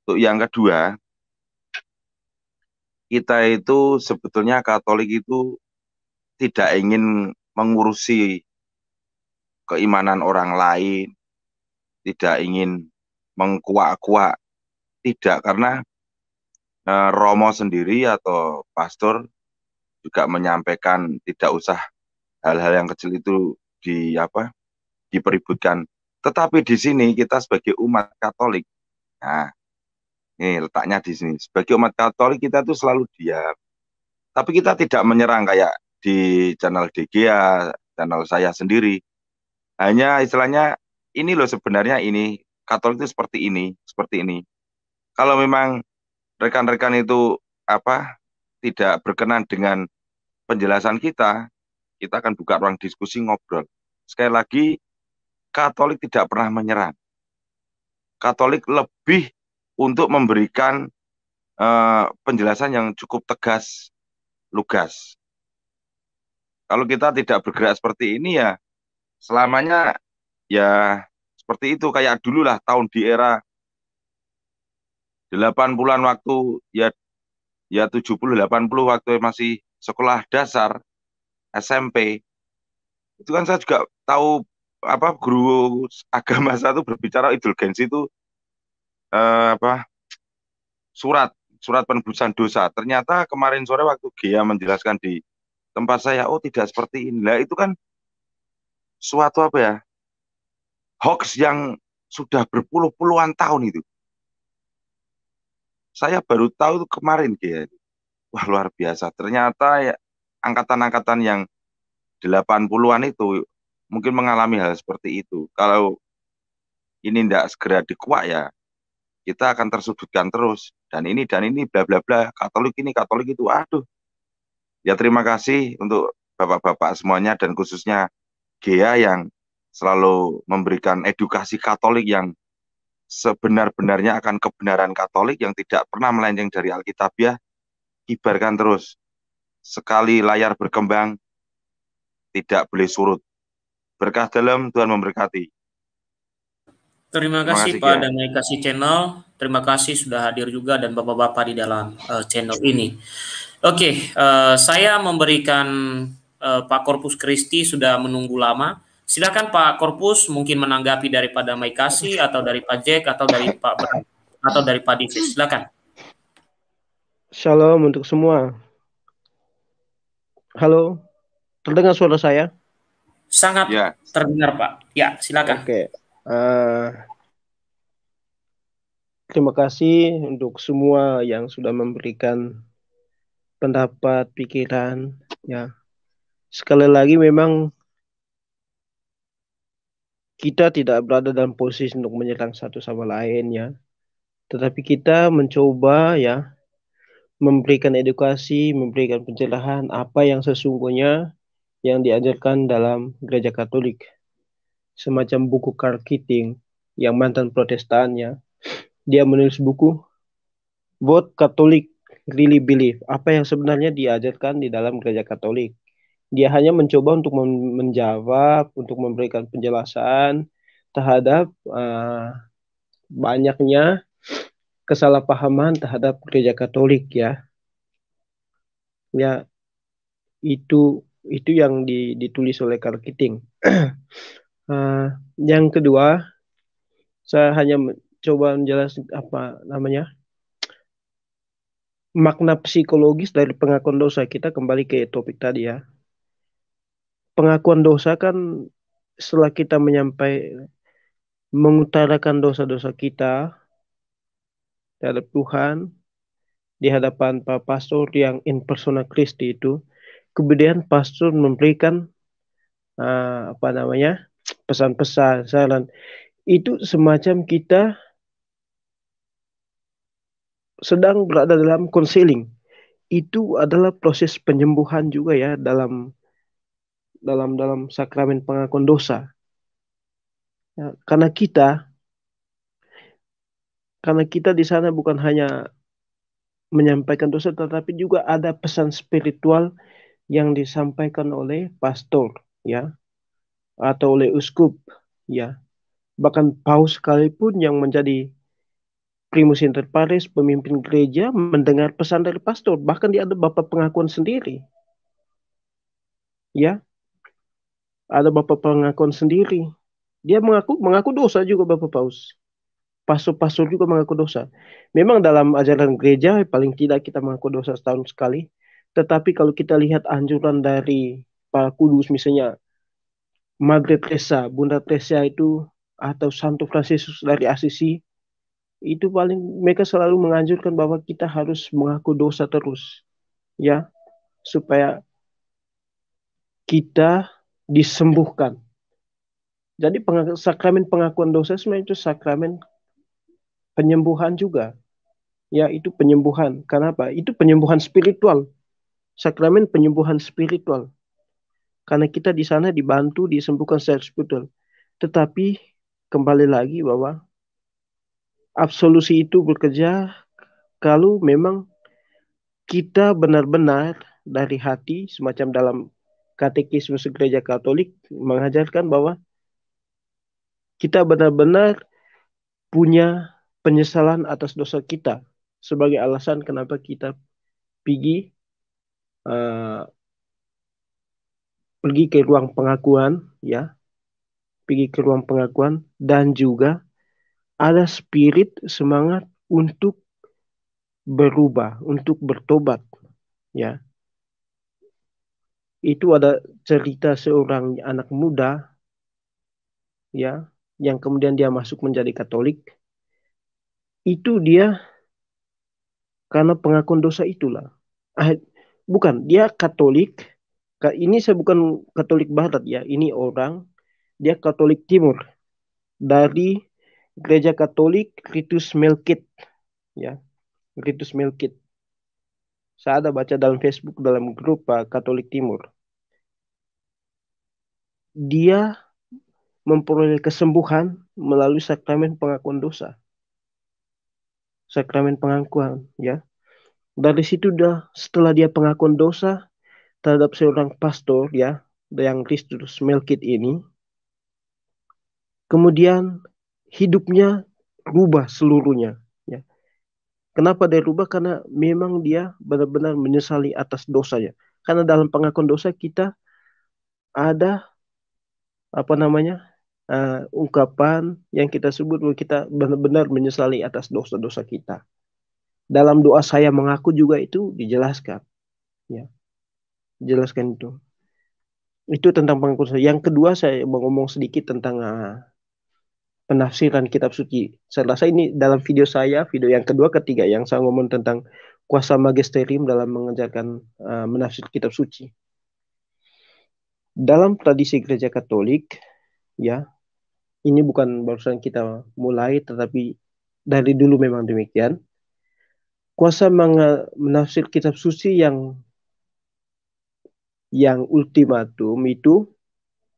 Untuk yang kedua, kita itu sebetulnya Katolik itu tidak ingin mengurusi keimanan orang lain, tidak ingin mengkuak-kuak, tidak, karena Romo sendiri atau pastor juga menyampaikan tidak usah hal-hal yang kecil itu di apa dipeributkan. Tetapi di sini kita sebagai umat Katolik, nah ini letaknya di sini. Sebagai umat Katolik kita tuh selalu diam, tapi kita tidak menyerang kayak di channel DGA, channel saya sendiri. Hanya istilahnya ini loh sebenarnya ini Katolik itu seperti ini, seperti ini. Kalau memang rekan-rekan itu apa tidak berkenan dengan penjelasan kita akan buka ruang diskusi ngobrol. Sekali lagi, Katolik tidak pernah menyerang. Katolik lebih untuk memberikan penjelasan yang cukup tegas, lugas. Kalau kita tidak bergerak seperti ini ya selamanya ya seperti itu kayak dulu lah tahun di era 80-an waktu ya 70 80 waktu masih sekolah dasar SMP. Itu kan saya juga tahu apa guru agama saya itu berbicara indulgensi itu apa surat surat penebusan dosa. Ternyata kemarin sore waktu Gia menjelaskan di tempat saya, oh tidak seperti ini. Lah itu kan suatu apa ya hoax yang sudah berpuluh-puluhan tahun itu. Saya baru tahu itu kemarin Gia. Wah luar biasa. Ternyata ya, angkatan-angkatan yang 80-an itu mungkin mengalami hal seperti itu. Kalau ini tidak segera dikuak ya kita akan tersudutkan terus dan ini bla bla bla Katolik itu aduh ya terima kasih untuk bapak-bapak semuanya dan khususnya Gea yang selalu memberikan edukasi Katolik yang sebenar-benarnya akan kebenaran Katolik yang tidak pernah melenceng dari Alkitabiah, kibarkan terus. Sekali layar berkembang, tidak boleh surut. Berkah dalam, Tuhan memberkati. Terima Terima kasih kasih, Pak Gia. Damai Kasih Channel. Terima kasih sudah hadir juga dan Bapak-Bapak di dalam channel ini. Oke, saya memberikan Pak Korpus Kristi sudah menunggu lama. Silakan Pak Korpus mungkin menanggapi daripada Mai Kasih atau dari Pak Jack atau dari Pak Bram atau dari Pak Divis. Silakan. Shalom untuk semua. Halo, terdengar suara saya? Sangat Ya, terdengar Pak. Ya, silakan. Oke. Terima kasih untuk semua yang sudah memberikan pendapat, pikiran. Ya, sekali lagi memang kita tidak berada dalam posisi untuk menyerang satu sama lain ya. Tetapi kita mencoba ya memberikan edukasi, memberikan pencerahan apa yang sesungguhnya yang diajarkan dalam gereja Katolik. Semacam buku Karl Keating yang mantan Protestan ya. Dia menulis buku What Catholic Really Believe. Apa yang sebenarnya diajarkan di dalam gereja Katolik. Dia hanya mencoba untuk menjawab, untuk memberikan penjelasan terhadap banyaknya kesalahpahaman terhadap gereja Katolik ya. Ya, itu yang ditulis oleh Karl Keating. Yang kedua, saya hanya coba menjelaskan apa namanya makna psikologis dari pengakuan dosa. Kita kembali ke topik tadi ya. Pengakuan dosa kan setelah kita mengutarakan dosa-dosa kita terhadap Tuhan di hadapan Pak Pastor yang in persona Christi itu, kemudian Pastor memberikan apa namanya pesan-pesan, saran. Itu semacam kita sedang berada dalam konseling. Itu adalah proses penyembuhan juga ya dalam sakramen pengakuan dosa. Ya, karena kita di sana bukan hanya menyampaikan dosa, tetapi juga ada pesan spiritual yang disampaikan oleh pastor, ya, atau oleh uskup, ya, bahkan paus sekalipun yang menjadi primus inter pares, pemimpin gereja mendengar pesan dari pastor, bahkan dia ada bapak pengakuan sendiri. Ya, ada bapak pengakuan sendiri. Dia mengaku dosa juga Bapak Paus. Pastor-pastor juga mengaku dosa. Memang dalam ajaran gereja paling tidak kita mengaku dosa setahun sekali. Tetapi kalau kita lihat anjuran dari para kudus, misalnya Margaret Teresa, Bunda Teresa itu, atau Santo Fransiskus dari Assisi, itu paling mereka selalu menganjurkan bahwa kita harus mengaku dosa terus, ya, supaya kita disembuhkan. Jadi sakramen pengakuan dosa sebenarnya itu sakramen penyembuhan juga. Ya, itu penyembuhan. Kenapa? Itu penyembuhan spiritual. Sakramen penyembuhan spiritual. Karena kita di sana dibantu, disembuhkan secara spiritual. Tetapi kembali lagi bahwa absolusi itu bekerja kalau memang kita benar-benar dari hati, semacam dalam katekisme gereja Katolik mengajarkan bahwa kita benar-benar punya penyesalan atas dosa kita sebagai alasan kenapa kita pergi pergi ke ruang pengakuan, ya, pergi ke ruang pengakuan, dan juga ada spirit semangat untuk berubah, untuk bertobat, ya. Itu ada cerita seorang anak muda, ya, yang kemudian dia masuk menjadi Katolik. Itu dia karena pengakuan dosa itulah. Bukan, dia Katolik. Ini saya bukan Katolik Barat ya, ini orang, dia Katolik Timur dari Gereja Katolik Ritus Melkit, ya, Ritus Melkit. Saya ada baca dalam Facebook dalam grup Katolik Timur. Dia memperoleh kesembuhan melalui sakramen pengakuan dosa. Sakramen pengakuan, ya. Dari situ setelah dia pengakuan dosa terhadap seorang pastor, ya, yang Ritus Melkit ini, kemudian hidupnya rubah seluruhnya, ya. Kenapa dia rubah? Karena memang dia benar-benar menyesali atas dosanya. Karena dalam pengakuan dosa kita ada apa namanya ungkapan yang kita sebut bahwa kita benar-benar menyesali atas dosa-dosa kita. Dalam doa saya mengaku juga itu dijelaskan, ya, jelaskan itu. Itu tentang pengakuan dosa. Yang kedua saya mau ngomong sedikit tentang penafsiran kitab suci. Saya rasa ini dalam video saya, video yang kedua, ketiga, yang saya ngomong tentang kuasa magisterium dalam mengajarkan menafsir kitab suci. Dalam tradisi gereja Katolik, ya, ini bukan barusan kita mulai, tetapi dari dulu memang demikian. Kuasa menafsir kitab suci yang ultimatum itu,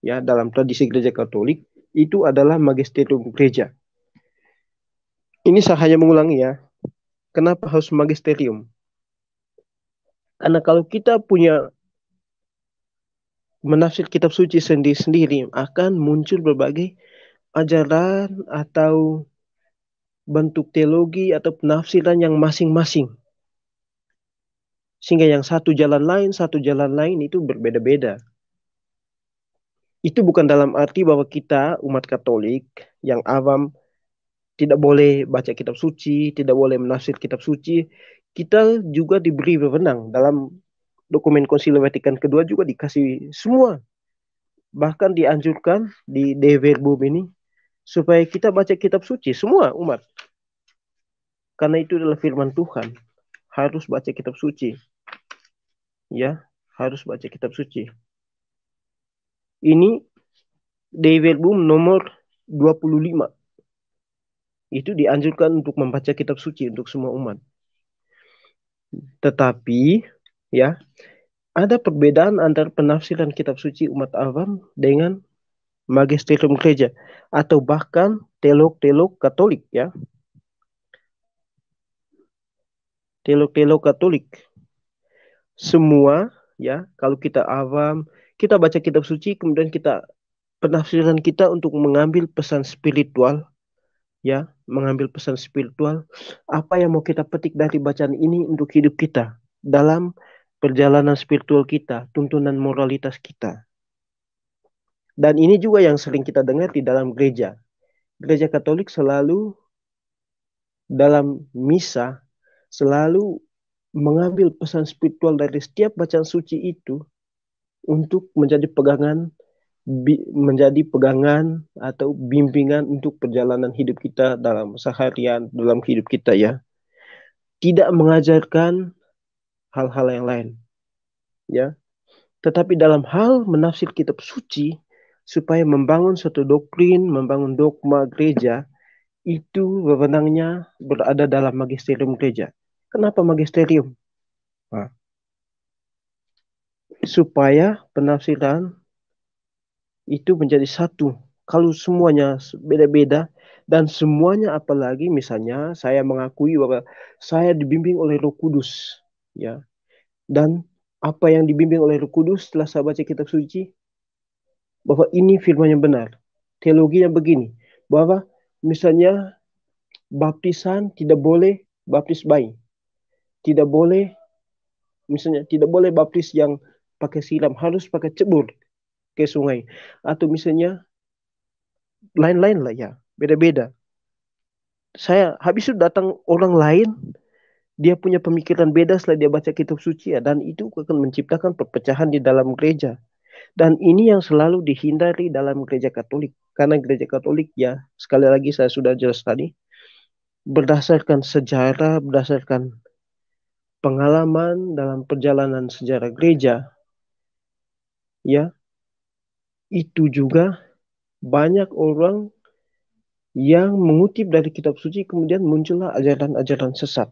ya, dalam tradisi gereja Katolik itu adalah magisterium gereja. Ini saya hanya mengulangi ya. Kenapa harus magisterium? Karena kalau kita punya menafsir kitab suci sendiri-sendiri, akan muncul berbagai ajaran atau bentuk teologi atau penafsiran yang masing-masing. Sehingga yang satu jalan lain itu berbeda-beda. Itu bukan dalam arti bahwa kita umat Katolik yang awam tidak boleh baca kitab suci, tidak boleh menafsir kitab suci. Kita juga diberi wewenang dalam dokumen Konsili Vatikan kedua juga dikasih semua. Bahkan dianjurkan di De Verbum ini supaya kita baca kitab suci semua umat. Karena itu adalah firman Tuhan. Harus baca kitab suci. Ya, harus baca kitab suci. Ini De Verbum nomor 25. Itu dianjurkan untuk membaca kitab suci untuk semua umat. Tetapi, ya, ada perbedaan antara penafsiran kitab suci umat awam dengan magisterium gereja atau bahkan teolog-teolog Katolik, ya. Teolog-teolog Katolik. Semua, ya, kalau kita awam, kita baca kitab suci, kemudian penafsiran kita untuk mengambil pesan spiritual ya, mengambil pesan spiritual, apa yang mau kita petik dari bacaan ini untuk hidup kita dalam perjalanan spiritual kita, tuntunan moralitas kita. Dan ini juga yang sering kita dengar di dalam gereja. Gereja Katolik selalu dalam misa selalu mengambil pesan spiritual dari setiap bacaan suci itu untuk menjadi pegangan atau bimbingan untuk perjalanan hidup kita dalam seharian, dalam hidup kita ya. Tidak mengajarkan hal-hal yang lain ya. Tetapi dalam hal menafsir kitab suci supaya membangun suatu doktrin, membangun dogma gereja, itu wewenangnya berada dalam magisterium gereja. Kenapa magisterium? Nah, supaya penafsiran itu menjadi satu. Kalau semuanya beda-beda dan semuanya, apalagi misalnya saya mengakui bahwa saya dibimbing oleh Roh Kudus ya. Dan apa yang dibimbing oleh Roh Kudus setelah saya baca kitab suci, bahwa ini firman yang benar. Teologinya begini, bahwa misalnya baptisan tidak boleh baptis bayi. Tidak boleh, misalnya tidak boleh baptis yang pakai siram, harus pakai cebur ke sungai. Atau misalnya lain-lain lah ya, beda-beda. Saya habis itu datang orang lain, dia punya pemikiran beda setelah dia baca kitab suci ya, dan itu akan menciptakan perpecahan di dalam gereja. Dan ini yang selalu dihindari dalam gereja Katolik. Karena gereja Katolik ya, sekali lagi saya sudah jelas tadi, berdasarkan sejarah, berdasarkan pengalaman dalam perjalanan sejarah gereja, ya, itu juga banyak orang yang mengutip dari kitab suci kemudian muncullah ajaran-ajaran sesat.